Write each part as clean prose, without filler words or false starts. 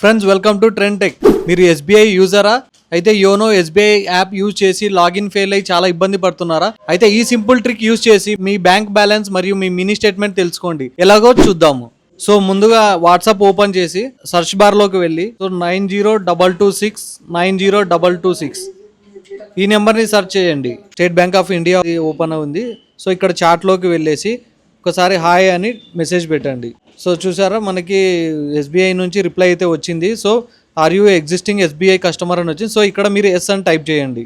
Friends welcome to trend tech. మీరు SBI యూజరా? అయితే YONO SBI app use చేసి login fail అయ్యి చాలా ఇబ్బంది పడుతున్నారా? అయితే ఈ సింపుల్ ట్రిక్ యూజ్ చేసి మీ బ్యాంక్ బ్యాలెన్స్ మరియు మీ మినీ స్టేట్మెంట్ తెలుసుకోండి. ఎలాగో చూద్దాము. సో ముందుగా వాట్సాప్ ఓపెన్ చేసి సర్చ్ బార్లోకి వెళ్ళి 9022690226 ఈ నెంబర్ని సెర్చ్ చేయండి. State bank of India open ఉంది. సో ఇక్కడ చాట్లోకి వెళ్ళేసి ఒకసారి హాయ్ అని మెసేజ్ పెట్టండి. సో చూసారా, మనకి ఎస్బీఐ నుంచి రిప్లై అయితే వచ్చింది. So are you existing SBI customer అని వచ్చింది. సో ఇక్కడ మీరు ఎస్ అని టైప్ చేయండి.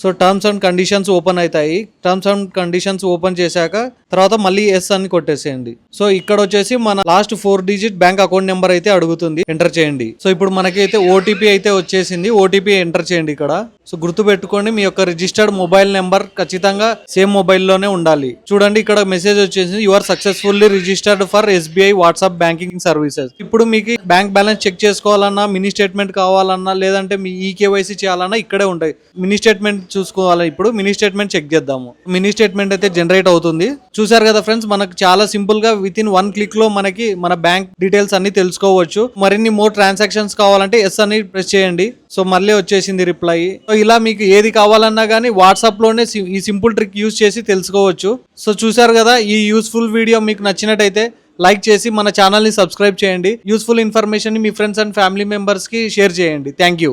So terms and conditions open అవుతాయి. టర్మ్స్ అండ్ కండిషన్స్ ఓపెన్ చేశాక తర్వాత మళ్ళీ ఎస్ అని కొట్టేసేయండి. సో ఇక్కడ వచ్చేసి మన last 4 digit bank account number అయితే అడుగుతుంది, ఎంటర్ చేయండి. సో ఇప్పుడు మనకైతే ఓటీపీ అయితే వచ్చేసింది. ఓటీపీ ఎంటర్ చేయండి ఇక్కడ. సో గుర్తు పెట్టుకోండి, మీ యొక్క రిజిస్టర్డ్ మొబైల్ నెంబర్ ఖచ్చితంగా సేమ్ మొబైల్లోనే ఉండాలి. చూడండి, ఇక్కడ మెసేజ్ వచ్చేసింది, you are successfully registered for SBI WhatsApp banking services. ఇప్పుడు మీకు బ్యాంక్ బ్యాలెన్స్ చెక్ చేసుకోవాలన్నా, మినీ స్టేట్మెంట్ కావాలన్నా, లేదంటే మీ ఈకేవైసీ చేయాలన్నా ఇక్కడే ఉంటాయి. మినీ స్టేట్మెంట్ చూసుకోవాలి. ఇప్పుడు మినీ స్టేట్మెంట్ చెక్ చేద్దాము. మినీ స్టేట్మెంట్ అయితే జనరేట్ అవుతుంది. చూసారు కదా ఫ్రెండ్స్, మనకు చాలా సింపుల్ గా విత్ ఇన్ 1 క్లిక్ లో మనకి మన బ్యాంక్ డీటెయిల్స్ అన్ని తెలుసుకోవచ్చు. మరిన్ని మోర్ ట్రాన్సాక్షన్స్ కావాలంటే ఎస్ అని ప్రెస్ చేయండి. సో మళ్ళీ వచ్చేసింది రిప్లై. సో ఇలా మీకు ఏది కావాలన్నా కానీ వాట్సాప్ లోనే ఈ సింపుల్ ట్రిక్ యూజ్ చేసి తెలుసుకోవచ్చు. సో చూసారు కదా, ఈ యూస్ఫుల్ వీడియో మీకు నచ్చినట్టయితే లైక్ చేసి మన ఛానల్ ని సబ్స్క్రైబ్ చేయండి. యూస్ఫుల్ ఇన్ఫర్మేషన్ ని మీ ఫ్రెండ్స్ అండ్ ఫ్యామిలీ మెంబర్స్ కి షేర్ చేయండి. Thank you.